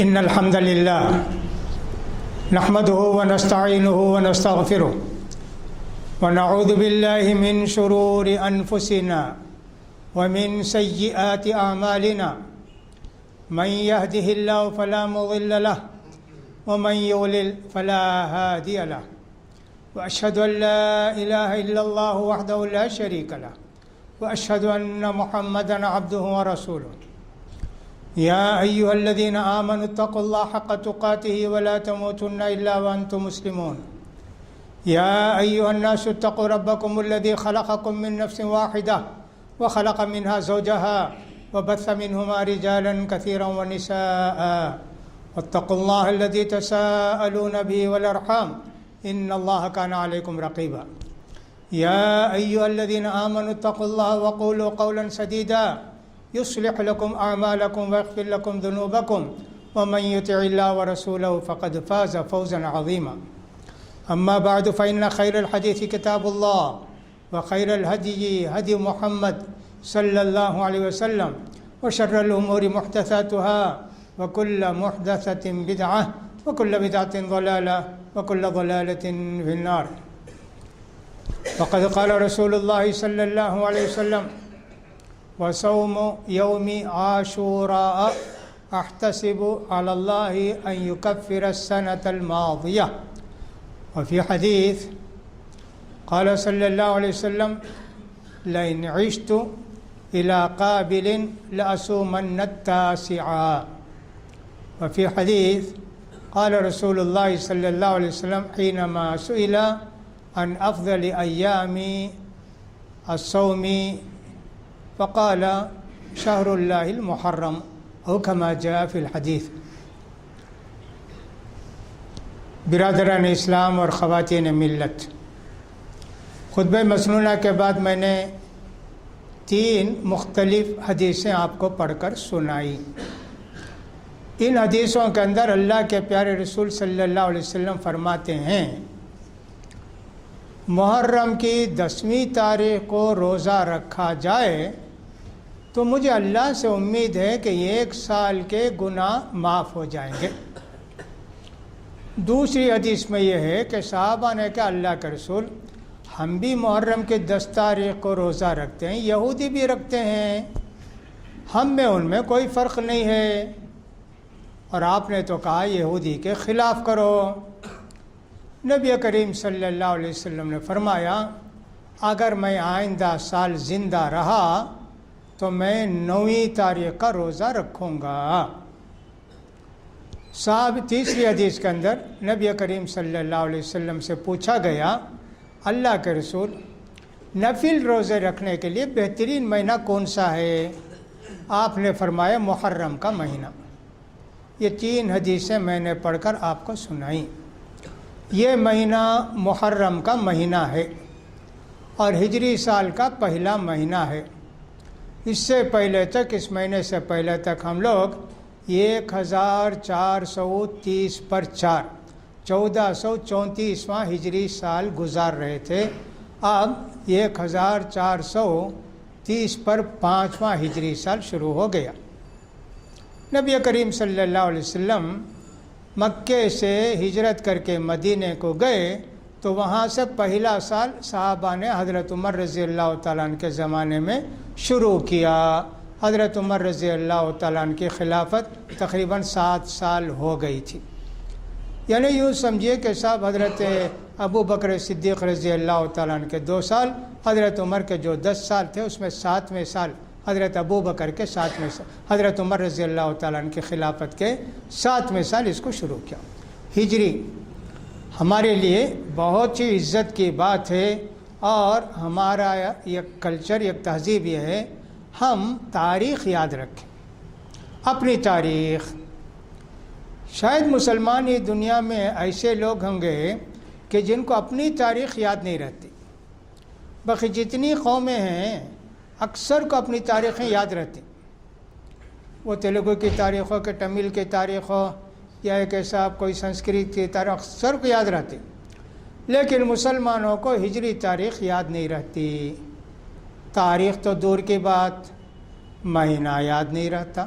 إن الحمد لله نحمده ونستعينه ونستغفره ونعوذ بالله من شرور أنفسنا ومن سيئات أعمالنا من يهده الله فلا مضل له ومن يضلل فلا هادي له وأشهد أن لا إله إلا الله وحده لا شريك له وأشهد أن محمدا عبده ورسوله يا أيها الذين آمنوا اتقوا الله حق تقاته ولا تموتن إلا وأنتم مسلمون يا أيها الناس اتقوا ربكم الذي خلقكم من نفس واحدة وخلق منها زوجها وبث منهما رجالا كثيرا ونساء واتقوا الله الذي تساءلون به والأرحام إن الله كان عليكم رقيبا يا أيها الذين آمنوا اتقوا الله وقولوا قولا سديدا يصلح لكم أعمالكم ويغفر لكم ذنوبكم ومن يطع الله ورسوله فقد فاز فوزا عظيما أما بعد فإن خير الحديث كتاب الله وخير الهدي هدي محمد صلى الله عليه وسلم وشر الأمور محدثاتها وكل محدثة بدعة وكل بدعة ضلالة وكل ضلالة في النار وقد قال رسول الله صلى الله عليه وسلم وصوم يوم عاشوراء أحتسب على الله أن يكفر السنة الماضية وفي حديث قال صلى الله عليه وسلم لئن عشت إلى قابل لأصومن التاسعا وفي حديث قال رسول الله صلى الله عليه وسلم حينما سئل عن أفضل أيام الصوم فقال شهر الله المحرم أو كما جاء في الحديث۔ برادران اسلام اور خواتین ملت، خطبہ مسنونہ کے بعد میں نے 3 مختلف حدیثیں آپ کو پڑھ کر سنائی۔ ان حدیثوں کے اندر اللہ کے پیارے رسول صلی اللہ علیہ وسلم فرماتے ہیں محرم کی 10ویں تاریخ کو روزہ رکھا جائے تو مجھے اللہ سے امید ہے کہ 1 سال کے گناہ معاف ہو جائیں گے۔ دوسری حدیث میں یہ ہے کہ صحابہ نے کہا اللہ کے رسول ہم بھی محرم کے 10 تاریخ کو روزہ رکھتے ہیں، یہودی بھی رکھتے ہیں، ہم میں ان میں کوئی فرق نہیں ہے، اور آپ نے تو کہا یہودی کے خلاف کرو۔ نبی کریم صلی اللہ علیہ وسلم نے فرمایا اگر میں آئندہ سال زندہ رہا تو میں 9ویں تاریخ کا روزہ رکھوں گا۔ تیسری حدیث کے اندر نبی کریم صلی اللہ علیہ وسلم سے پوچھا گیا اللہ کے رسول نفل روزے رکھنے کے لیے بہترین مہینہ کون سا ہے؟ آپ نے فرمایا محرم کا مہینہ۔ یہ 3 حدیثیں میں نے پڑھ کر آپ کو سنائیں۔ یہ مہینہ محرم کا مہینہ ہے اور ہجری سال کا پہلا مہینہ ہے۔ اس سے پہلے تک، اس مہینے سے پہلے تک ہم لوگ 1430 پر 4 1434واں ہجری سال گزار رہے تھے۔ اب 1430 پر 5واں ہجری سال شروع ہو گیا۔ نبی کریم صلی اللہ علیہ وسلم مکے سے ہجرت کر کے مدینے کو گئے تو وہاں سے پہلا سال صحابہ نے حضرت عمر رضی اللہ تعالیٰ عنہ کے زمانے میں شروع کیا۔ حضرت عمر رضی اللہ تعالیٰ عنہ کی خلافت تقریباً 7 سال ہو گئی تھی، یعنی یوں سمجھیے کہ صاحب حضرت ابو بکر صدیق رضی اللہ تعالیٰ عنہ کے 2 سال، حضرت عمر کے جو 10 سال تھے اس میں 7ویں سال حضرت ابو بکر کے 7ویں سال، حضرت عمر رضی اللہ تعالیٰ عنہ کی خلافت کے 7ویں سال اس کو شروع کیا۔ ہجری ہمارے لیے بہت ہی عزت کی بات ہے، اور ہمارا ایک کلچر، ایک تہذیب یہ ہے ہم تاریخ یاد رکھیں، اپنی تاریخ۔ شاید مسلمان ہی دنیا میں ایسے لوگ ہوں گے کہ جن کو اپنی تاریخ یاد نہیں رہتی، باقی جتنی قومیں ہیں اکثر کو اپنی تاریخیں یاد رہتی، وہ تیلگو کی تاریخ ہو کہ تمل کی تاریخ ہو یا ایک ایسا کوئی سنسکرت کی تاریخ اکثر کو یاد رہتی، لیکن مسلمانوں کو ہجری تاریخ یاد نہیں رہتی۔ تاریخ تو دور کی بات، مہینہ یاد نہیں رہتا۔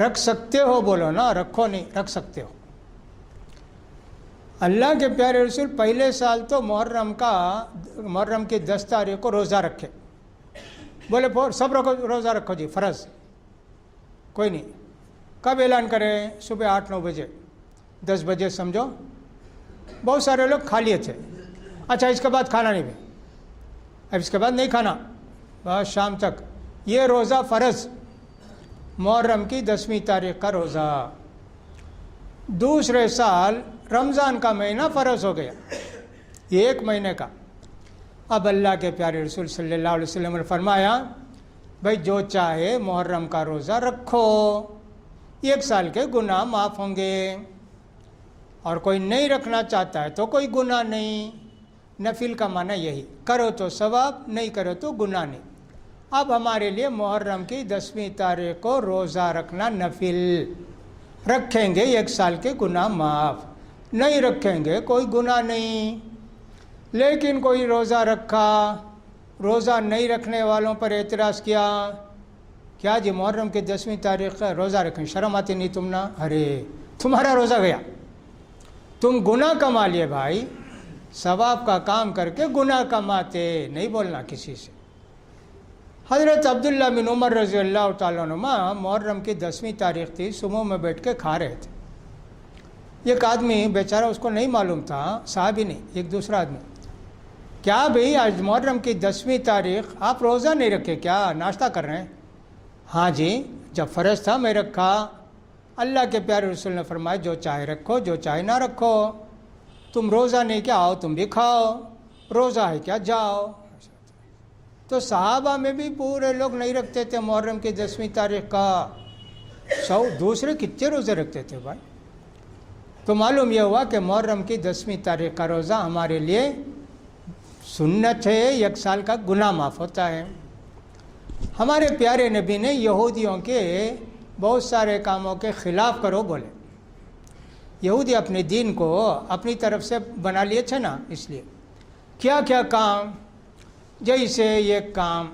رکھ سکتے ہو بولو نا، رکھو نہیں، رکھ سکتے ہو۔ اللہ کے پیارے رسول پہلے سال تو محرم کی 10 تاریخ کو روزہ رکھے، بولے سب روزہ رکھو جی، فرض کوئی نہیں۔ کب اعلان کریں؟ صبح 8-9 بجے، 10 بجے سمجھو بہت سارے لوگ کھا لیے تھے، اچھا اس کے بعد کھانا نہیں بھی، اب اس کے بعد نہیں کھانا، بس شام تک۔ یہ روزہ فرض، محرم کی 10ویں تاریخ کا روزہ۔ دوسرے سال رمضان کا مہینہ فرض ہو گیا، یہ 1 مہینے کا۔ اب اللہ کے پیارے رسول صلی اللہ علیہ وسلم نے فرمایا بھائی جو چاہے محرم کا روزہ رکھو، 1 سال کے گناہ معاف ہوں گے، اور کوئی نہیں رکھنا چاہتا ہے تو کوئی گناہ نہیں۔ نفل کا معنی یہی، کرو تو ثواب، نہیں کرو تو گناہ نہیں۔ اب ہمارے لیے محرم کی 10ویں تاریخ کو روزہ رکھنا نفل، رکھیں گے 1 سال کے گناہ معاف، نہیں رکھیں گے کوئی گناہ نہیں۔ لیکن کوئی روزہ رکھا، روزہ نہیں رکھنے والوں پر اعتراض کیا جی محرم کی 10ویں تاریخ کا روزہ رکھیں، شرم آتی نہیں تم نا؟ ارے تمہارا روزہ گیا، تم گناہ کما لیے بھائی، ثواب کا کام کر کے گناہ کماتے، نہیں بولنا کسی سے۔ حضرت عبداللہ بن عمر رضی اللہ تعالیٰ عنہما محرم کی 10ویں تاریخ تھی، صبح میں بیٹھ کے کھا رہے تھے۔ ایک آدمی بیچارہ، اس کو نہیں معلوم تھا، صحابی نہیں، ایک دوسرا آدمی، کیا بھئی آج محرم کی 10ویں تاریخ آپ روزہ نہیں رکھے کیا، ناشتہ کر رہے ہیں؟ ہاں جی، جب فرض تھا میں رکھا۔ اللہ کے پیارے رسول نے فرمایا جو چاہے رکھو، جو چاہے نہ رکھو، تم روزہ نہیں کیا آؤ تم بھی کھاؤ، روزہ ہے کیا جاؤ۔ تو صحابہ میں بھی پورے لوگ نہیں رکھتے تھے محرم کی 10ویں تاریخ کا، دوسرے کتنے روزے رکھتے تھے بھائی۔ تو معلوم یہ ہوا کہ محرم کی 10ویں تاریخ کا روزہ ہمارے لیے سنت ہے، 1 سال کا گناہ معاف ہوتا ہے۔ ہمارے پیارے نبی نے یہودیوں کے بہت سارے کاموں کے خلاف کرو بولے۔ یہودی اپنے دین کو اپنی طرف سے بنا لیے تھے نا، اس لیے کیا کیا کام، جیسے یہ کام،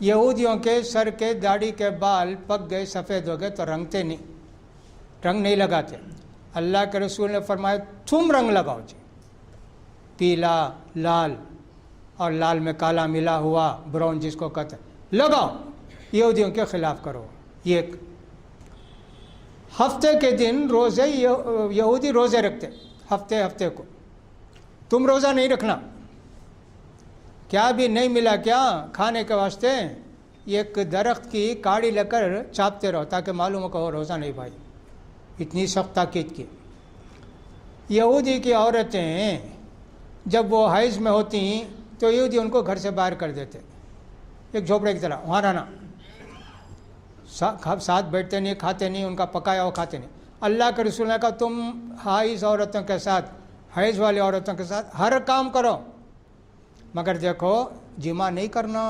یہودیوں کے سر کے داڑھی کے بال پک گئے، سفید ہو گئے تو رنگتے نہیں، رنگ نہیں لگاتے۔ اللہ کے رسول نے فرمایا تم رنگ لگاؤ جی، پیلا، لال، اور لال میں کالا ملا ہوا، براؤن جس کو کہتے ہیں، لگاؤ، یہودیوں کے خلاف کرو۔ یہ ہفتے کے دن روزے، یہودی روزے رکھتے ہفتے کو، تم روزہ نہیں رکھنا۔ کیا بھی نہیں ملا کیا کھانے کے واسطے؟ ایک درخت کی کاڑی لے کر چاپتے رہو تاکہ معلوم ہو کہ وہ روزہ نہیں بھائی، اتنی سخت تاکید کی۔ یہودی کی عورتیں جب وہ حیض میں ہوتی ہیں تو یہودی ان کو گھر سے باہر کر دیتے، ایک جھوپڑے کی طرح، وہاں رہنا، ساتھ بیٹھتے نہیں، کھاتے نہیں، ان کا پکایا ہوا کھاتے نہیں۔ اللہ کے رسول نے کہا تم حیض عورتوں کے ساتھ، حیض والی عورتوں کے ساتھ ہر کام کرو، مگر دیکھو جمع نہیں کرنا،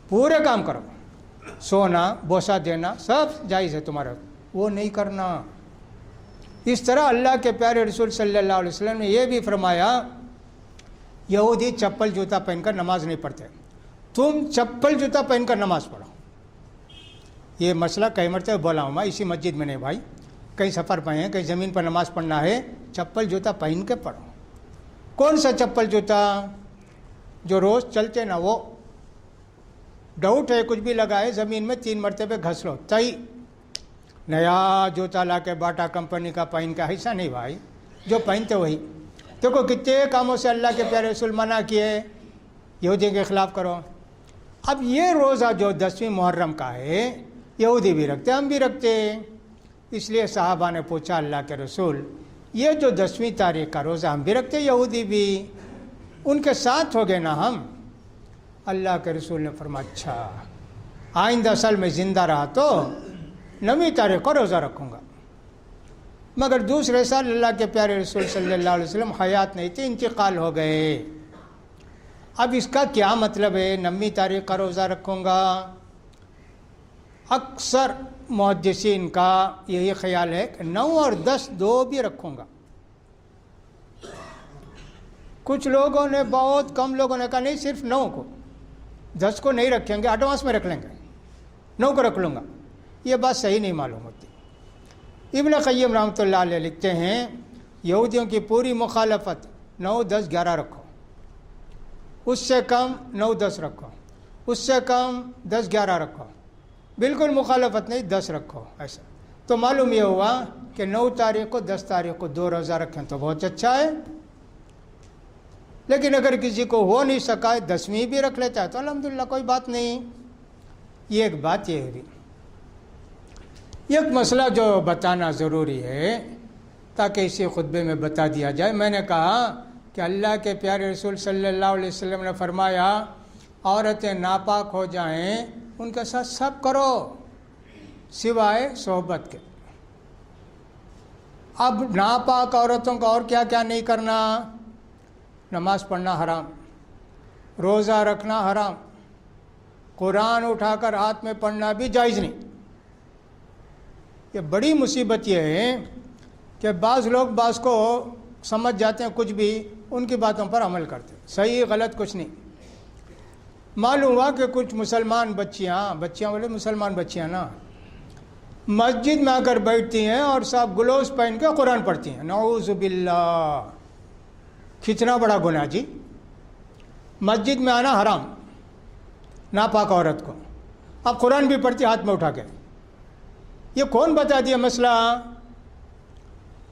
پورے کام کرو، سونا، بوسہ دینا سب جائز ہے تمہارا، وہ نہیں کرنا۔ اس طرح اللہ کے پیارے رسول صلی اللہ علیہ وسلم نے یہ بھی فرمایا یہودی چپل جوتا پہن کر نماز نہیں پڑھتے، تم چپل جوتا پہن کر نماز پڑھو۔ یہ مسئلہ کئی مرتبہ بولا ہوں میں، اسی مسجد میں نہیں بھائی، کئی سفر پہ ہیں، کئی زمین پر نماز پڑھنا ہے، چپل جوتا پہن کے پڑھو۔ کون سا چپل جوتا؟ جو روز چلتے نا، وہ ڈاؤٹ ہے کچھ بھی لگائے زمین میں 3 مرتبہ گھس لو، تئی نیا جوتا لا کے باٹا کمپنی کا پہن کا، ایسا نہیں بھائی، جو پہنتے وہی۔ دیکھو کتنے کاموں سے اللہ کے پیارے رسول منع کیے، یہودی کے خلاف کرو۔ اب یہ روزہ جو 10ویں محرم کا ہے، یہودی بھی رکھتے، ہم بھی رکھتے، اس لیے صحابہ نے پوچھا اللہ کے رسول یہ جو 10ویں تاریخ کا روزہ ہم بھی رکھتے، یہودی بھی، ان کے ساتھ ہو گئے نا ہم۔ اللہ کے رسول نے فرمایا اچھا، آئندہ سال میں زندہ رہا تو 9ویں تاریخ کو روزہ رکھوں گا۔ مگر دوسرے سال اللہ کے پیارے رسول صلی اللہ علیہ وسلم حیات نہیں تھے، انتقال ہو گئے۔ اب اس کا کیا مطلب ہے 9ویں تاریخ کا روزہ رکھوں گا؟ اکثر محدثین کا یہی خیال ہے کہ 9 اور 10 دو بھی رکھوں گا۔ کچھ لوگوں نے، بہت کم لوگوں نے کہا نہیں، صرف 9 کو، 10 کو نہیں رکھیں گے، ایڈوانس میں رکھ لیں گے، 9 کو رکھ لوں گا۔ یہ بات صحیح نہیں معلوم ہوتی۔ ابن قیم رحمۃ اللہ علیہ لکھتے ہیں یہودیوں کی پوری مخالفت 9، 10، 11 رکھو، اس سے کم 9، 10 رکھو، اس سے کم 10، 11 رکھو، بالکل مخالفت نہیں 10 رکھو، ایسا تو معلوم یہ ہوا کہ 9 تاریخ کو 10 تاریخ کو 2 روزہ رکھیں تو بہت اچھا ہے، لیکن اگر کسی کو ہو نہیں سکا 10ویں بھی رکھ لیتا ہے تو الحمدللہ کوئی بات نہیں۔ یہ ایک بات یہ ہے، ایک مسئلہ جو بتانا ضروری ہے تاکہ اسی خطبے میں بتا دیا جائے۔ میں نے کہا کہ اللہ کے پیارے رسول صلی اللہ علیہ وسلم نے فرمایا عورتیں ناپاک ہو جائیں ان کے ساتھ سب کرو سوائے صحبت کے۔ اب ناپاک عورتوں کو اور کیا کیا نہیں کرنا؟ نماز پڑھنا حرام، روزہ رکھنا حرام، قرآن اٹھا کر ہاتھ میں پڑھنا بھی جائز نہیں۔ یہ بڑی مصیبت یہ ہے کہ بعض لوگ بعض کو سمجھ جاتے ہیں کچھ بھی، ان کی باتوں پر عمل کرتے ہیں، صحیح غلط کچھ نہیں۔ معلوم ہوا کہ کچھ مسلمان بچیاں بولے مسلمان بچیاں نا مسجد میں آ کر بیٹھتی ہیں اور سب گلوز پہن کے قرآن پڑھتی ہیں، نعوذ باللہ، کتنا بڑا گناہ جی۔ مسجد میں آنا حرام ناپاک عورت کو، اب قرآن بھی پڑھتی ہاتھ میں اٹھا کے۔ یہ کون بتا دیا مسئلہ؟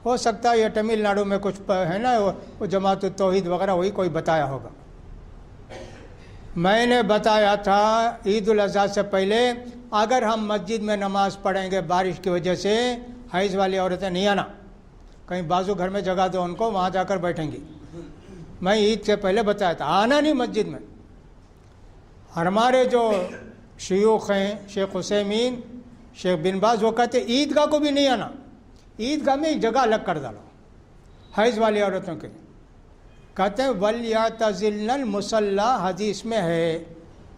ہو سکتا ہے یہ تمل ناڈو میں کچھ ہے نا وہ جماعت التوحید وغیرہ وہی کوئی بتایا ہوگا۔ میں نے بتایا تھا عید الاضحیٰ سے پہلے اگر ہم مسجد میں نماز پڑھیں گے بارش کی وجہ سے حیض والی عورتیں نہیں آنا، کہیں بازو گھر میں جگہ دو ان کو، وہاں جا کر بیٹھیں گی۔ میں عید سے پہلے بتایا تھا آنا نہیں مسجد میں۔ ہمارے جو شیوخ ہیں شیخ عثیمین، شیخ بن باز، وہ کہتے عیدگاہ کو بھی نہیں آنا، عیدگاہ میں ایک جگہ الگ کر ڈالو حیض والی عورتوں کے۔ کہتے ہیں وَلْيَعْتَزِلْنَ الْمُصَلَّى، حدیث میں ہے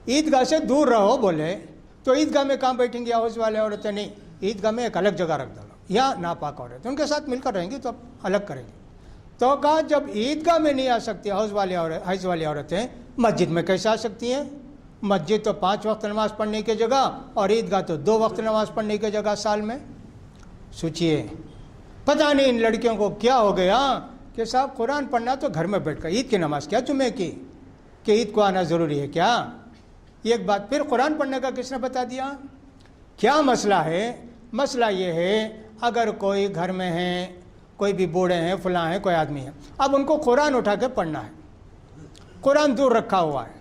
عیدگاہ سے دور رہو، بولے تو عیدگاہ میں کہاں بیٹھیں گی حیض والے عورتیں؟ نہیں، عیدگاہ میں ایک الگ جگہ رکھ ڈالو، یا ناپاک عورتیں ان کے ساتھ مل کر رہیں گی تو اب الگ کریں گے۔ تو کہا جب عیدگاہ میں نہیں آ سکتی حیض والی عورتیں، مسجد میں کیسے آ سکتی ہیں؟ مسجد تو 5 وقت نماز پڑھنے کی جگہ اور عیدگاہ تو 2 وقت نماز پڑھنے کی جگہ سال میں۔ سوچئے پتہ نہیں ان لڑکیوں کو کیا ہو گیا کہ صاحب قرآن پڑھنا تو گھر میں بیٹھ کر، عید کی نماز کیا جمعے کی کہ عید کو آنا ضروری ہے کیا؟ یہ ایک بات۔ پھر قرآن پڑھنے کا کس نے بتا دیا؟ کیا مسئلہ ہے؟ مسئلہ یہ ہے اگر کوئی گھر میں ہیں، کوئی بھی بوڑھے ہیں، فلاں ہیں، کوئی آدمی ہے، اب ان کو قرآن اٹھا کے پڑھنا ہے، قرآن دور رکھا ہوا ہے،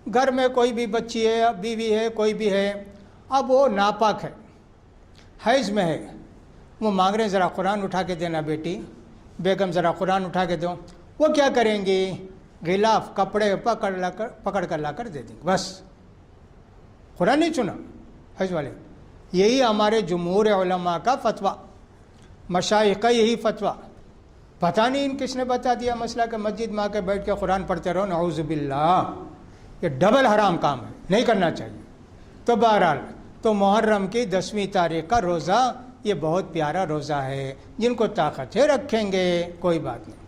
گھر میں کوئی بھی بچی ہے، بیوی ہے، کوئی بھی ہے، اب وہ ناپاک ہے، حیض میں ہے، وہ مانگ رہے ہیں ذرا قرآن اٹھا کے دینا بیٹی، بیگم ذرا قرآن اٹھا کے دو۔ وہ کیا کریں گی؟ غلاف کپڑے پکڑ کر لا کر دے دیں گے، بس قرآن نہیں سنا حیض والے۔ یہی ہمارے جمہور علماء کا فتویٰ، مشائخ کا یہی فتویٰ۔ پتہ نہیں ان کس نے بتا دیا مسئلہ کہ مسجد میں آ کے بیٹھ کے قرآن پڑھتے رہو، نعوذ باللہ، یہ ڈبل حرام کام ہے، نہیں کرنا چاہیے۔ تو بہرحال تو محرم کی 10ویں تاریخ کا روزہ یہ بہت پیارا روزہ ہے، جن کو طاقت ہے رکھیں گے، کوئی بات نہیں۔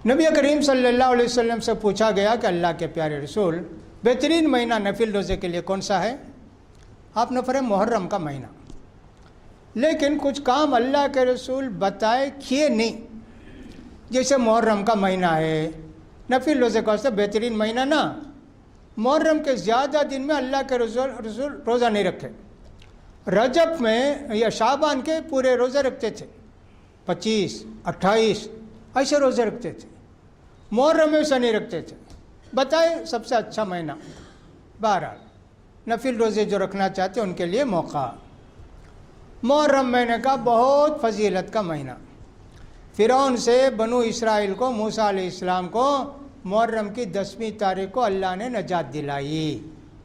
نبی کریم صلی اللہ علیہ وسلم سے پوچھا گیا کہ اللہ کے پیارے رسول بہترین مہینہ نفل روزے کے لیے کون سا ہے؟ آپ نے فرمایا محرم کا مہینہ، لیکن کچھ کام اللہ کے رسول بتائے کیے نہیں، جیسے محرم کا مہینہ ہے، نفل روزے کا بہترین مہینہ نا، محرم کے زیادہ دن میں اللہ کے رسول روزہ نہیں رکھے، رجب میں یا شعبان کے پورے روزے رکھتے تھے، 25، 28 ایسے روزے رکھتے تھے، محرم میں ایسا نہیں رکھتے تھے۔ بتائے سب سے اچھا مہینہ۔ بہرحال نفل روزے جو رکھنا چاہتے ہیں ان کے لیے موقع۔ محرم مہینے کا بہت فضیلت کا مہینہ، فرعون سے بنو اسرائیل کو، موسیٰ علیہ السلام کو محرم کی 10ویں تاریخ کو اللہ نے نجات دلائی،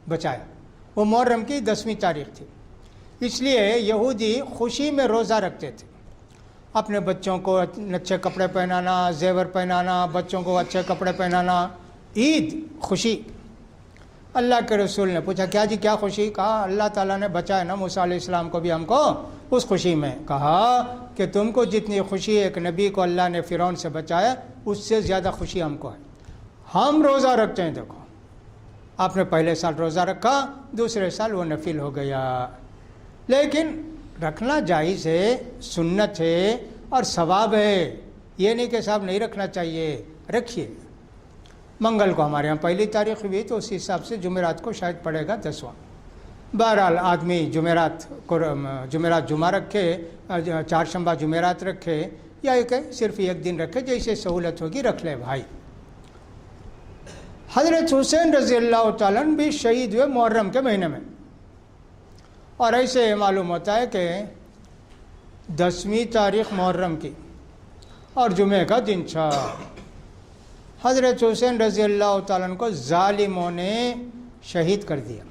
بچایا، وہ محرم کی 10ویں تاریخ تھی۔ اس لیے یہودی خوشی میں روزہ رکھتے تھے، اپنے بچوں کو اچھے کپڑے پہنانا، زیور پہنانا، بچوں کو اچھے کپڑے پہنانا، عید خوشی۔ اللہ کے رسول نے پوچھا کیا جی کیا خوشی؟ کہا اللہ تعالیٰ نے بچایا نا موسیٰ علیہ السلام کو بھی ہم کو اس خوشی میں۔ کہا کہ تم کو جتنی خوشی ایک نبی کو اللہ نے فرعون سے بچایا، اس سے زیادہ خوشی ہم کو ہے، ہم روزہ رکھتے ہیں۔ دیکھو آپ نے پہلے سال روزہ رکھا، دوسرے سال وہ نفل ہو گیا، لیکن رکھنا جائز ہے، سنت ہے اور ثواب ہے، یہ نہیں کہ صاحب نہیں رکھنا چاہیے، رکھیے۔ منگل کو ہمارے یہاں پہلی تاریخ ہوئی تو اسی حساب سے جمعرات کو شاید پڑے گا 10واں۔ بہرحال آدمی جمعرات جمعہ رکھے، چہارشنبہ جمعرات رکھے، یا ایک صرف ایک دن رکھے، جیسے سہولت ہوگی رکھ لے بھائی۔ حضرت حسین رضی اللہ تعالیٰ عنہ بھی شہید ہوئے محرم کے مہینے میں، اور ایسے معلوم ہوتا ہے کہ 10ویں تاریخ محرم کی اور جمعے کا دن تھا۔ حضرت حسین رضی اللہ تعالیٰ عنہ کو ظالموں نے شہید کر دیا۔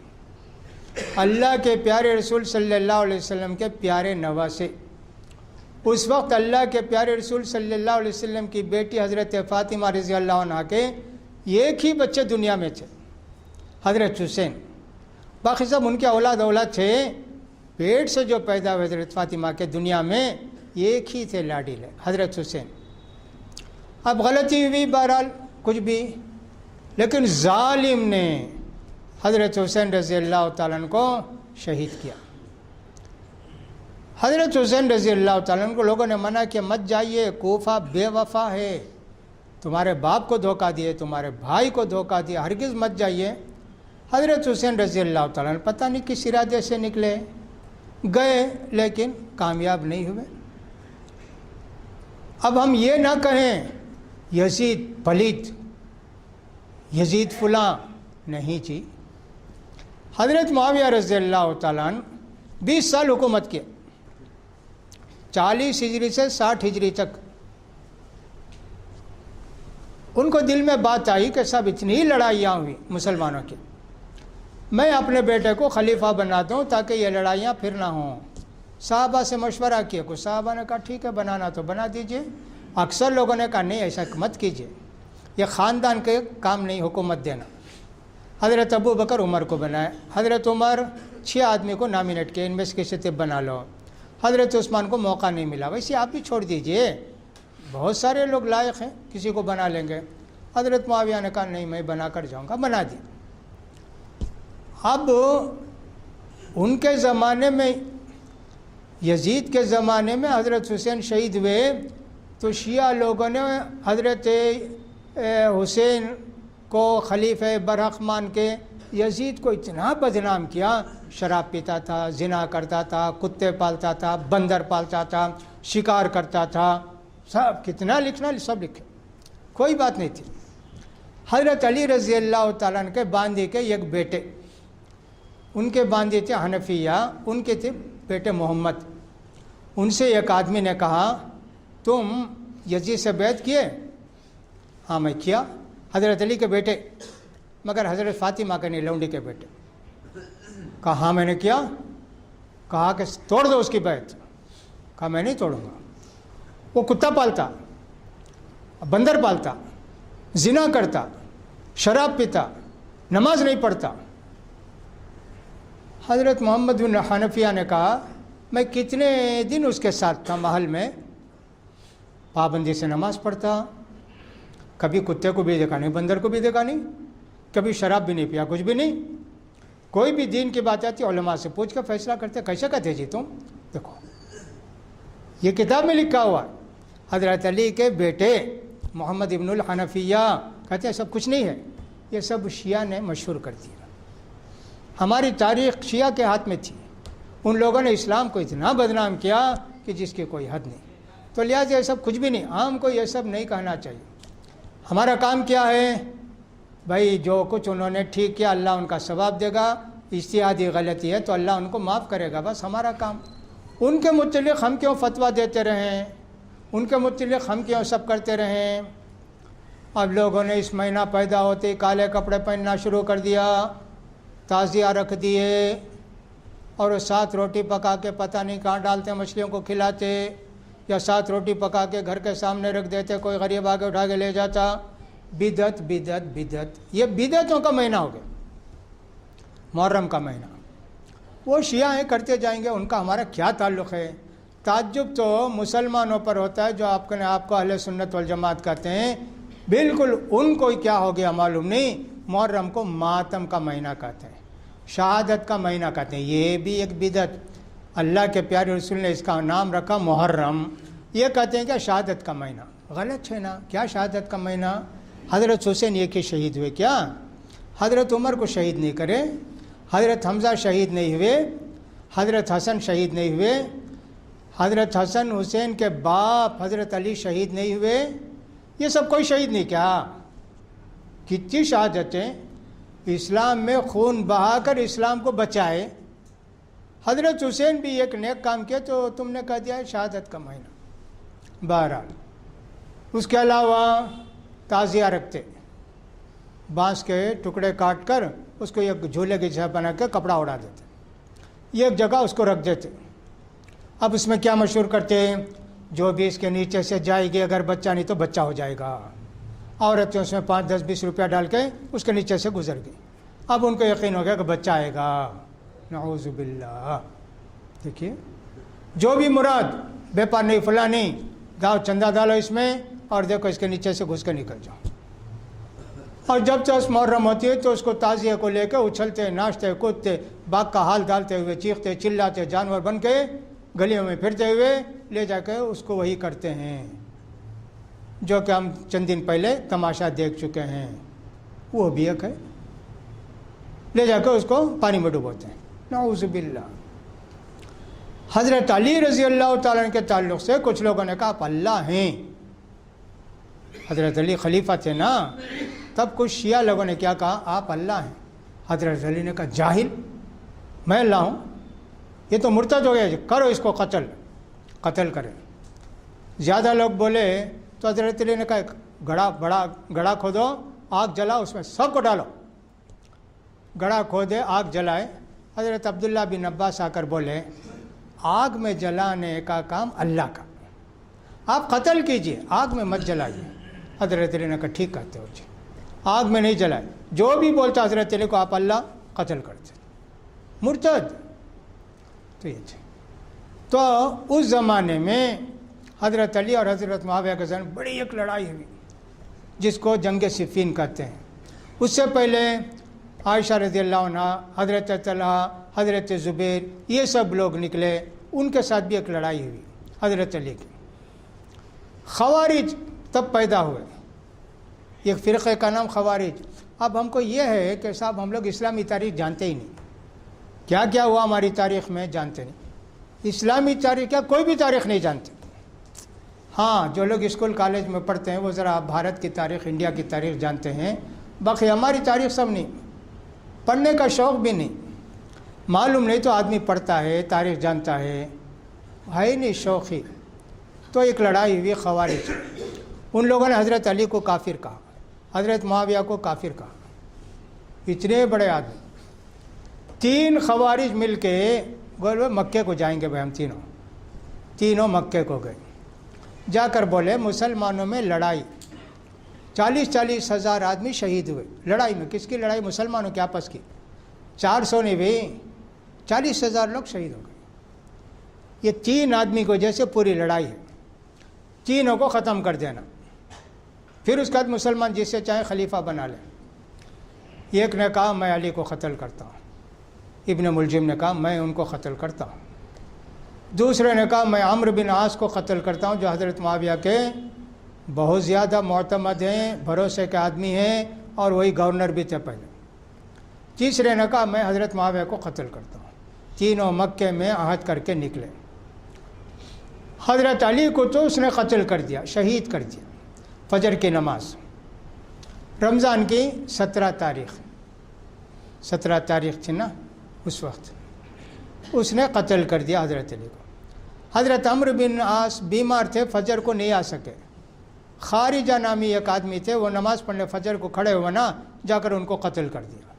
اللہ کے پیارے رسول صلی اللہ علیہ وسلم کے پیارے نواسے، اس وقت اللہ کے پیارے رسول صلی اللہ علیہ وسلم کی بیٹی حضرت فاطمہ رضی اللہ عنہا کے ایک ہی بچے دنیا میں تھے، حضرت حسین، باقی سب ان کے اولاد تھے، پیٹ سے جو پیدا ہوئے حضرت فاطمہ کے دنیا میں ایک ہی تھے لاڈیلے، حضرت حسین۔ اب غلطی ہوئی بہرحال کچھ بھی، لیکن ظالم نے حضرت حسین رضی اللہ تعالیٰ عنہ کو شہید کیا۔ حضرت حسین رضی اللہ تعالیٰ عنہ کو لوگوں نے منع کیا، مت جائیے، کوفہ بے وفا ہے، تمہارے باپ کو دھوکہ دیے، تمہارے بھائی کو دھوکہ دیا، ہرگز مت جائیے۔ حضرت حسین رضی اللہ تعالیٰ عنہ پتہ نہیں کس ارادے سے نکلے، گئے لیکن کامیاب نہیں ہوئے۔ اب ہم یہ نہ کہیں یزید پلیت، یزید فلاں، نہیں جی۔ حضرت معاویہ رضی اللہ تعالیٰ عنہ 20 سال حکومت کیا، 40 ہجری سے 60 ہجری تک۔ ان کو دل میں بات آئی کہ سب اتنی لڑائیاں ہوئی مسلمانوں کی، میں اپنے بیٹے کو خلیفہ بنا دوں تاکہ یہ لڑائیاں پھر نہ ہوں۔ صحابہ سے مشورہ کیا، کچھ صحابہ نے کہا ٹھیک ہے بنانا تو بنا دیجئے، اکثر لوگوں نے کہا نہیں ایسا مت کیجئے، یہ خاندان کے کام نہیں حکومت دینا۔ حضرت ابو بکر عمر کو بنائے، حضرت عمر 6 آدمی کو نامینیٹ کیا، ان میں سے کسی سے بنا لو۔ حضرت عثمان کو موقع نہیں ملا، ویسے آپ بھی چھوڑ دیجئے، بہت سارے لوگ لائق ہیں، کسی کو بنا لیں گے۔ حضرت معاویہ نے کہا نہیں میں بنا کر جاؤں گا، بنا دی۔ اب ان کے زمانے میں، یزید کے زمانے میں حضرت حسین شہید ہوئے تو شیعہ لوگوں نے حضرت حسین کو خلیفہ برحق مان کے یزید کو اتنا بدنام کیا، شراب پیتا تھا، زنا کرتا تھا، کتے پالتا تھا، بندر پالتا تھا، شکار کرتا تھا، سب کتنا لکھنا سب لکھے، کوئی بات نہیں تھی۔ حضرت علی رضی اللہ تعالیٰ عنہ کے باندی کے ایک بیٹے، ان کے باندی تھے حنفیہ، ان کے تھے بیٹے محمد، ان سے ایک آدمی نے کہا تم یزید سے بیعت کیے؟ ہاں میں کیا، حضرت علی کے بیٹے، مگر حضرت فاطمہ کے نہیں، لونڈی کے بیٹے۔ کہا ہاں میں نے کیا۔ کہا کہ توڑ دو اس کی بیعت۔ کہا میں نہیں توڑوں گا، وہ کتا پالتا، بندر پالتا، زنا کرتا، شراب پیتا، نماز نہیں پڑھتا۔ حضرت محمد بن حنفیہ نے کہا میں کتنے دن اس کے ساتھ تھا محل میں، پابندی سے نماز پڑھتا، کبھی کتے کو بھی دیکھا نہیں، بندر کو بھی دیکھا نہیں، کبھی شراب بھی نہیں پیا، کچھ بھی نہیں۔ کوئی بھی دین کی بات آتی علماء سے پوچھ کر فیصلہ کرتے، کیسے کہتے جی تم؟ دیکھو یہ کتاب میں لکھا ہوا، حضرت علی کے بیٹے محمد ابن الحنفیہ کہتے ہیں سب کچھ نہیں ہے، یہ سب شیعہ نے مشہور کر دیا۔ ہماری تاریخ شیعہ کے ہاتھ میں تھی، ان لوگوں نے اسلام کو اتنا بدنام کیا کہ جس کی کوئی حد نہیں، تو لہٰذا یہ سب کچھ بھی نہیں، عام کو یہ سب نہیں کہنا چاہیے۔ ہمارا کام کیا ہے بھائی، جو کچھ انہوں نے ٹھیک کیا اللہ ان کا ثواب دے گا، اجتہادی غلطی ہے تو اللہ ان کو معاف کرے گا، بس ہمارا کام۔ ان کے متعلق ہم کیوں فتویٰ دیتے رہیں، ان کے متعلق ہم کیوں سب کرتے رہیں؟ اب لوگوں نے اس مہینہ پیدا ہوتے کالے کپڑے پہننا شروع کر دیا، تعزیہ رکھ دیے، اور وہ 7 روٹی پکا کے پتہ نہیں کہاں ڈالتے، مچھلیوں کو کھلاتے، یا 7 روٹی پکا کے گھر کے سامنے رکھ دیتے، کوئی غریب آگے اٹھا کے لے جاتا۔ بدعت بدعت بدعت، یہ بدعتوں کا مہینہ ہو گیا، محرم کا مہینہ۔ وہ شیعہ ہیں کرتے جائیں گے، ان کا ہمارا کیا تعلق ہے؟ تعجب تو مسلمانوں پر ہوتا ہے جو آپ کو اہل سنت والجماعت کہتے ہیں، بالکل ان کو کیا ہو گیا معلوم نہیں، محرم کو ماتم کا مہینہ کہتے ہیں، شہادت کا مہینہ کہتے ہیں. یہ بھی ایک بدعت. اللہ کے پیارے رسول نے اس کا نام رکھا محرم. یہ کہتے ہیں کہ شہادت کا مہینہ. غلط ہے نا. کیا شہادت کا مہینہ؟ حضرت حسین یہ کہ شہید ہوئے کیا؟ حضرت عمر کو شہید نہیں کرے، حضرت حمزہ شہید نہیں ہوئے، حضرت حسن شہید نہیں ہوئے، حضرت حسن حسین کے باپ حضرت علی شہید نہیں ہوئے. یہ سب کوئی شہید نہیں کیا؟ کتنی شہادتیں اسلام میں خون بہا کر اسلام کو بچائے. حضرت حسین بھی ایک نیک کام کیا تو تم نے کہہ دیا ہے شہادت کا مہینہ. بہرحال اس کے علاوہ تعزیہ رکھتے، بانس کے ٹکڑے کاٹ کر اس کو ایک جھولے کی جگہ بنا کے کپڑا اڑا دیتے، یہ ایک جگہ اس کو رکھ دیتے. اب اس میں کیا مشہور کرتے ہیں؟ جو بھی اس کے نیچے سے جائے گی اگر بچہ نہیں تو بچہ ہو جائے گا. عورتیں اس میں 5 10 20 روپیہ ڈال کے اس کے نیچے سے گزر گئی. اب ان کو یقین ہو گیا کہ بچہ آئے گا. نعوذ باللہ. دیکھیے جو بھی مراد بیپار نہیں فلاں نہیں، جاؤ چندہ ڈالو اس میں اور دیکھو اس کے نیچے سے گھس کے نکل جاؤ. اور جب چس محرم ہوتی ہے تو اس کو تعزیہ کو لے کے اچھلتے ناچتے کودتے باغ کا حال ڈالتے ہوئے چیختے چلاتے جانور بن کے گلیوں میں پھرتے ہوئے لے جا کے اس کو وہی کرتے ہیں جو کہ ہم چند دن پہلے تماشا دیکھ چکے ہیں. وہ بھی ایک ہے، لے جا کے اس کو پانی میں ڈبوتے ہیں. نعوذ باللہ. حضرت علی رضی اللہ تعالیٰ عنہ کے تعلق سے کچھ لوگوں نے کہا آپ اللہ ہیں. حضرت علی خلیفہ تھے نا، تب کچھ شیعہ لوگوں نے کیا کہا؟ آپ اللہ ہیں. حضرت علی نے کہا جاہل، میں اللہ ہوں؟ یہ تو مرتد ہو گیا، کرو اس کو قتل کرے. زیادہ لوگ بولے تو حضرت علی نے کہا بڑا گڑھا کھودو، آگ جلاؤ، اس میں سب کو ڈالو. گڑھا کھودے، آگ جلائے. حضرت عبداللہ بن عباس آ کر بولے آگ میں جلانے کا کام اللہ کا، آپ قتل کیجئے، آگ میں مت جلائیے. حضرت علی نے کہا ٹھیک کہتے ہو جی، آگ میں نہیں جلائے. جو بھی بولتا حضرت علی کو آپ اللہ قتل کرتے. مرتد. تو یہ تھے. تو اس زمانے میں حضرت علی اور حضرت معاویہ کے درمیان بڑی ایک لڑائی ہوئی جس کو جنگ صفین کہتے ہیں. اس سے پہلے عائشہ رضی اللہ عنہ، حضرت طلحہ، حضرت زبیر، یہ سب لوگ نکلے، ان کے ساتھ بھی ایک لڑائی ہوئی حضرت علی کی. خوارج تب پیدا ہوئے، ایک فرقے کا نام خوارج. اب ہم کو یہ ہے کہ صاحب ہم لوگ اسلامی تاریخ جانتے ہی نہیں، کیا کیا ہوا ہماری تاریخ میں جانتے نہیں. اسلامی تاریخ کیا کوئی بھی تاریخ نہیں جانتے. ہاں جو لوگ اسکول کالج میں پڑھتے ہیں وہ ذرا بھارت کی تاریخ، انڈیا کی تاریخ جانتے ہیں، باقی ہماری تاریخ سب نہیں. پڑھنے کا شوق بھی نہیں، معلوم نہیں تو آدمی پڑھتا ہے تاریخ جانتا ہے ہی نہیں، شوق ہی. تو ایک لڑائی ہوئی خوارج. ان لوگوں نے حضرت علی کو کافر کہا، حضرت معاویہ کو کافر کہا. اتنے بڑے آدمی 3 خوارج مل کے بولے مکے کو جائیں گے بھائی، ہم تینوں مکے کو گئے. جا کر بولے مسلمانوں میں لڑائی، 40 ہزار آدمی شہید ہوئے لڑائی میں. کس کی لڑائی؟ مسلمانوں کے آپس کی. 400 نہیں بھی 40,000 لوگ شہید ہو گئے. یہ 3 آدمی کو جیسے پوری لڑائی ہے، تینوں کو ختم کر دینا. پھر اس کے بعد مسلمان جس سے چاہے خلیفہ بنا لیں. ایک نے کہا میں علی کو قتل کرتا ہوں، ابن ملجم نے کہا میں ان کو قتل کرتا ہوں، دوسرے نے کہا میں عمرو بن عاص کو قتل کرتا ہوں جو حضرت معاویہ کے بہت زیادہ معتمد ہیں، بھروسے کے آدمی ہیں اور وہی گورنر بھی تھے پہلے. تیسرے نے کہا میں حضرت معاویہ کو قتل کرتا ہوں. تینوں مکے میں عہد کر کے نکلے. حضرت علی کو تو اس نے قتل کر دیا، شہید کر دیا. فجر کی نماز رمضان کی 17 تاریخ تھی نا، اس وقت اس نے قتل کر دیا حضرت علی کو. حضرت عمرو بن عاص بیمار تھے، فجر کو نہیں آ سکے. خارجہ نامی ایک آدمی تھے، وہ نماز پڑھنے فجر کو کھڑے ہوئے نا، جا کر ان کو قتل کر دیا.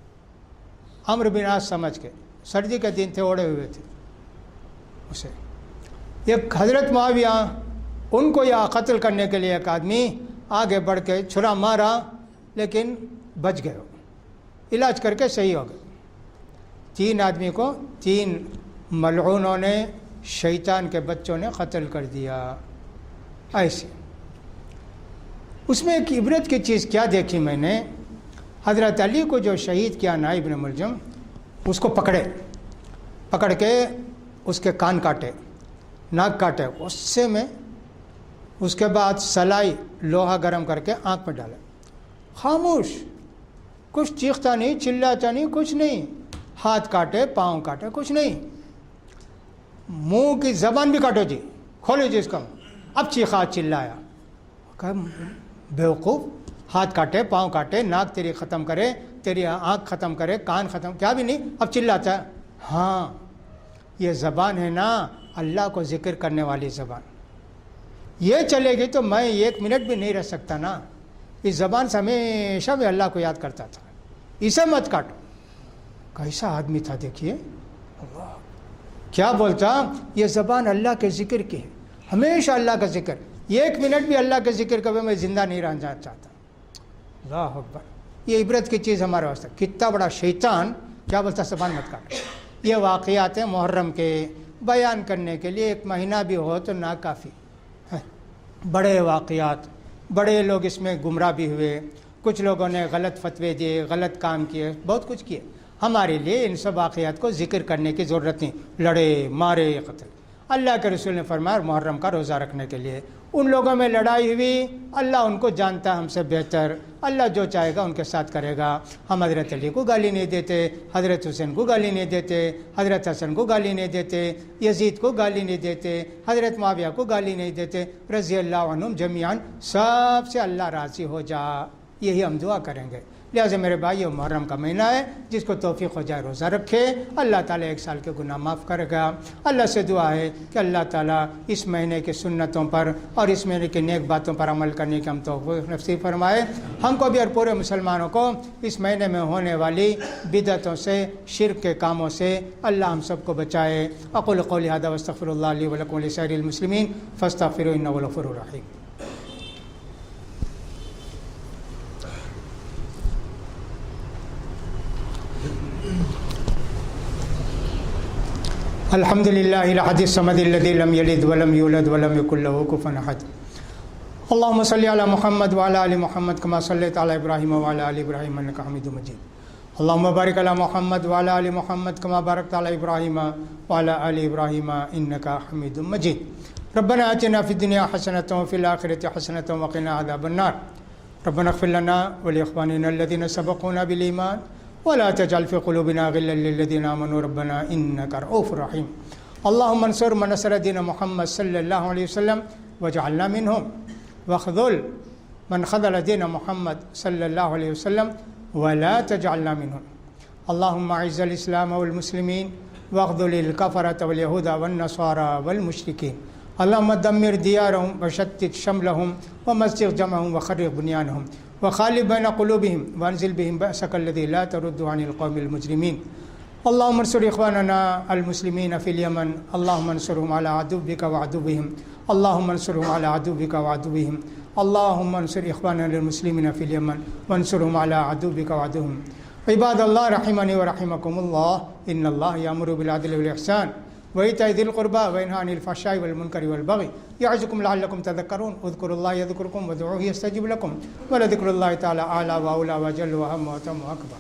عمرو بن عاص سمجھ کے، سردی کے دن تھے، اوڑے ہوئے تھے اسے. ایک حضرت معاویہ، ان کو یا قتل کرنے کے لیے ایک آدمی آگے بڑھ کے چھرا مارا لیکن بچ گئے، علاج کر کے صحیح ہو گئے. 3 آدمی کو 3 ملعونوں نے، شیطان کے بچوں نے قتل کر دیا. ایسے اس میں ایک عبرت کی چیز کیا دیکھی میں نے، حضرت علی کو جو شہید کیا نائب ابن ملجم، اس کو پکڑ کے اس کے کان کاٹے، ناک کاٹے، غصے میں اس کے بعد سلائی لوہا گرم کر کے آنکھ میں ڈالے، خاموش، کچھ چیختا نہیں، چلاتا نہیں، کچھ نہیں، ہاتھ کاٹے، پاؤں کاٹے، کچھ نہیں، منہ کی زبان بھی کاٹو جی، کھولے جی اس کا، اب چیخا چلایا، کہا بیوقوف، ہاتھ کاٹے، پاؤں کاٹے، ناک تیری ختم کرے، تیری آنکھ ختم کرے، کان ختم، کیا بھی نہیں، اب چلاتا ہے۔ ہاں یہ زبان ہے نا اللہ کو ذکر کرنے والی زبان، یہ چلے گی تو میں 1 منٹ بھی نہیں رہ سکتا نا، اس زبان سے ہمیشہ بھی اللہ کو یاد کرتا تھا، اسے مت کاٹو۔ کیسا آدمی تھا دیکھیے، اللہ کیا بولتا، یہ زبان اللہ کے ذکر کی ہے، ہمیشہ اللہ کا ذکر، 1 منٹ بھی اللہ کے ذکر کبھی میں زندہ نہیں رہنا چاہتا۔ اللہ اکبر، یہ عبرت کی چیز ہمارے واسطے، کتنا بڑا شیطان کیا بولتا، زبان مت کاٹو۔ یہ واقعات ہیں محرم کے، بیان کرنے کے لیے 1 مہینہ بھی ہو تو ناکافی ہے، بڑے واقعات، بڑے لوگ اس میں گمراہ بھی ہوئے، کچھ لوگوں نے غلط فتوے دیے، غلط کام کیے، بہت کچھ کیے، ہمارے لیے ان سب واقعات کو ذکر کرنے کی ضرورت نہیں، لڑے مارے قتل۔ اللہ کے رسول نے فرمایا محرم کا روزہ رکھنے کے لیے، ان لوگوں میں لڑائی ہوئی، اللہ ان کو جانتا ہے ہم سے بہتر، اللہ جو چاہے گا ان کے ساتھ کرے گا۔ ہم حضرت علی کو گالی نہیں دیتے، حضرت حسین کو گالی نہیں دیتے، حضرت حسن کو گالی نہیں دیتے، یزید کو گالی نہیں دیتے، حضرت معاویہ کو گالی نہیں دیتے، رضی اللہ عنہم جمیعاً، سب سے اللہ راضی ہو جا، یہی ہم دعا کریں گے۔ لہٰذا میرے بھائی یہ محرم کا مہینہ ہے، جس کو توفیق ہو جائے روزہ رکھے، اللہ تعالیٰ 1 سال کے گناہ معاف کرے گا۔ اللہ سے دعا ہے کہ اللہ تعالیٰ اس مہینے کی سنتوں پر اور اس مہینے کی نیک باتوں پر عمل کرنے کی ہم توفیق نصیب فرمائے، ہم کو بھی اور پورے مسلمانوں کو اس مہینے میں ہونے والی بدعتوں سے، شرک کے کاموں سے اللہ ہم سب کو بچائے۔ اقول قولی ھذا واستغفر اللہ لی ولکم ولسائر المسلمین فاستغفروہ انہ هو الغفور الرحیم۔ الحمد للہ الاحد الصمد الذی لم یلد ولم یولد ولم یکن له کفوا احد۔ اللهم صل علی محمد وعلی آل محمد کما صلیت علی ابراہیم وعلی آل ابراہیم انک حمید مجید۔ اللهم بارک علی محمد وعلی آل محمد کما بارکت علی ابراہیم وعلی آل ابراہیم انک حمید مجید۔ ربنا آتنا فی الدنیا حسنۃ وفی الآخرۃ حسنۃ وقنا عذاب النار۔ ربنا اغفر لنا ولاخواننا الذین سبقونا بالایمان ولا تجعل في قلوبنا غلا للذين آمنوا ربنا إنك رؤوف رحيم۔ اللهم انصر من نصر دين محمد صلى الله عليه وسلم واجعلنا منهم، واخذل من خذل دين محمد صلى الله عليه وسلم ولا تجعلنا منهم۔ اللهم اعز الإسلام والمسلمين واخذل الكفرة واليهود والنصارى والمشركين۔ اللهم دمر ديارهم وشتت شملهم ومزق جمعهم وخرب بنيانهم وخالب بين قلوبهم وانزل بهم بأسك الذي لا ترد عن القوم المجرمين۔ اللهم انصر إخواننا المسلمين في اليمن، اللهم انصرهم على عدوك وعدوهم، اللهم انصرهم على عدوك وعدوهم، اللهم انصر إخواننا المسلمين في اليمن وانصرهم على عدوك وعدوهم۔ عباد الله رحمني ورحمكم الله، إن الله يأمر بالعدل والإحسان وإيتاء ذي القربى وينهى عن الفحشاء والمنكر والبغي يعظكم لعلكم تذكرون۔ اذكروا الله يذكركم وادعوه يستجب لكم ولذكر الله تعالى أعلى وأولى وأجل وأهم وأتم وأكبر۔